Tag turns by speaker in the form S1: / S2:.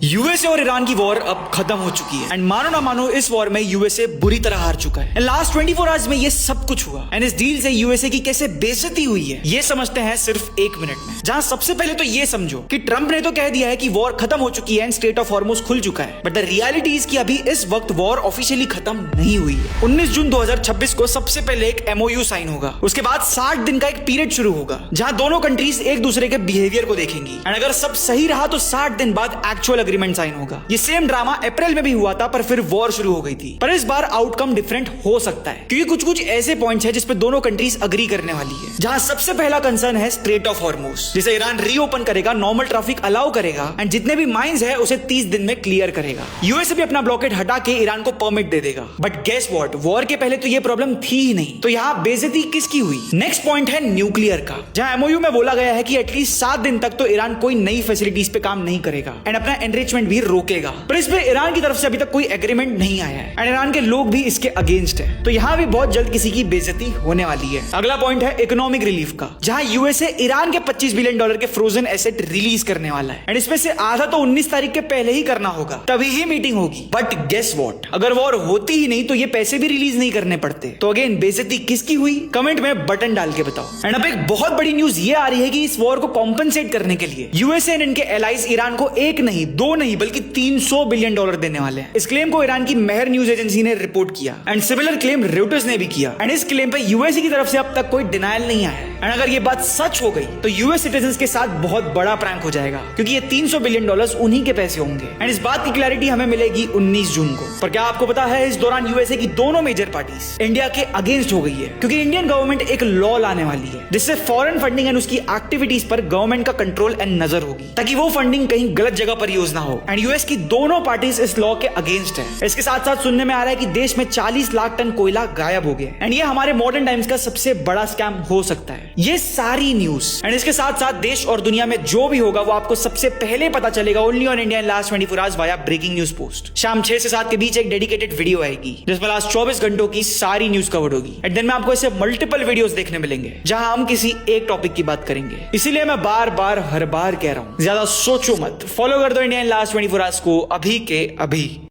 S1: USA और Iran की war अब खत्म हो चुकी है एंड मानो ना मानो इस वॉर में यूएसए बुरी तरह हार चुका है। लास्ट 24 आवर्स में ये सब कुछ हुआ एंड इस डील से यूएसए की कैसे बेइज्जती हुई है ये समझते हैं सिर्फ एक मिनट में। जहां सबसे पहले तो ये समझो कि ट्रंप ने तो कह दिया है कि वॉर खत्म हो चुकी है एंड स्ट्रेट ऑफ हॉर्मुज खुल चुका है, बट द रियलिटी इज कि अभी इस वक्त वॉर ऑफिशियली खत्म नहीं हुई है। 19 जून 2026 को सबसे पहले एक एमओयू साइन होगा, उसके बाद 60 दिन का एक पीरियड शुरू होगा जहां दोनों कंट्रीज एक दूसरे के बिहेवियर को देखेंगी एंड अगर सब सही रहा तो 60 दिन बाद एक्चुअल एग्रीमेंट साइन होगा। ये सेम ड्रामा अप्रैल में भी हुआ था पर फिर वॉर शुरू हो गई थी, पर इस बार आउटकम डिफरेंट हो सकता है क्योंकि कुछ कुछ ऐसे पॉइंट्स हैं जिस पे दोनों कंट्रीज अग्री करने वाली है। जहां सबसे पहला कंसर्न है स्ट्रेट ऑफ हॉर्मुज, जिसे ईरान रीओपन करेगा, नॉर्मल ट्रैफिक अलाउ करेगा एंड जितने भी माइंस है उसे 30 दिन में क्लियर करेगा। यूएसए भी अपना ब्लॉकेड हटा के ईरान को परमिट दे देगा, बट गेस व्हाट, वॉर के पहले तो ये प्रॉब्लम थी ही नहीं, तो यहाँ बेइज्जती किसकी हुई। नेक्स्ट पॉइंट है न्यूक्लियर का, जहां एमओयू में बोला गया है कि एटलीस्ट 7 दिन तक तो ईरान कोई नई फैसिलिटीज पे काम नहीं करेगा एंड अपना एनरिचमेंट भी रोकेगा, पर इस पे ईरान की तरफ से अभी तक कोई एग्रीमेंट नहीं आया है एंड ईरान के लोग भी इसके अगेंस्ट है, तो यहाँ भी बहुत जल्द किसी की बेइज्जती होने वाली है। अगला पॉइंट है इकोनॉमिक रिलीफ का, जहां यूएसए ईरान के $25 बिलियन के फ्रोजन एसेट रिलीज करने वाला है एंड इसमें से आधा तो 19 तारीख के पहले ही करना होगा, तभी ही मीटिंग होगी। बट गेस व्हाट, अगर वॉर होती ही नहीं तो ये पैसे भी रिलीज नहीं करने पड़ते, तो अगेन बेइज्जती किसकी हुई, कमेंट में बटन डाल के बताओ। एंड अब एक बहुत बड़ी न्यूज ये आ रही है कि इस वॉर को कॉम्पनसेट करने के लिए यूएसए एंड इनके एलाइज ईरान को एक नहीं, दो नहीं, बल्कि $300 बिलियन देने वाले हैं। इस क्लेम को ईरान की मेहर न्यूज एजेंसी ने रिपोर्ट किया एंड सिमिलर क्लेम रॉयटर्स ने भी किया एंड इस क्लेम पे यूएसए की तरफ से अब तक कोई डिनायल नहीं आया है एंड अगर ये बात सच हो गई तो यूएस सिटीजंस के साथ बहुत बड़ा प्रैंक हो जाएगा क्योंकि ये $300 बिलियन उन्हीं के पैसे होंगे एंड इस बात की क्लैरिटी हमें मिलेगी 19 जून को। पर क्या आपको पता है इस दौरान यूएसए की दोनों मेजर पार्टीज इंडिया के अगेंस्ट हो गई है क्योंकि इंडियन गवर्नमेंट एक लॉ लाने वाली है जिससे फॉरेन फंडिंग एंड उसकी एक्टिविटीज पर गवर्नमेंट का कंट्रोल एंड नजर होगी ताकि वो फंडिंग कहीं गलत जगह पर यूज ना हो एंड यूएस की दोनों पार्टीज इस लॉ के अगेंस्ट है। इसके साथ साथ सुनने में आ रहा है कि देश में 40 लाख टन कोयला गायब हो गया एंड ये हमारे मॉडर्न टाइम्स का सबसे बड़ा स्कैम हो सकता है। ये सारी न्यूज एंड इसके साथ साथ देश और दुनिया में जो भी होगा वो आपको सबसे पहले पता चलेगा only on India in last 24 hours via breaking news post. शाम 6 से 7 के बीच एक डेडिकेटेड वीडियो आएगी जिसमें लास्ट 24 घंटों की सारी न्यूज कवर होगी एंड देन में आपको ऐसे मल्टीपल वीडियोस देखने मिलेंगे जहां हम किसी एक टॉपिक की बात करेंगे। इसीलिए मैं बार बार हर बार कह रहा हूं, ज्यादा सोचो मत, फॉलो कर दो इंडिया इन लास्ट 24 आवर्स को अभी के अभी।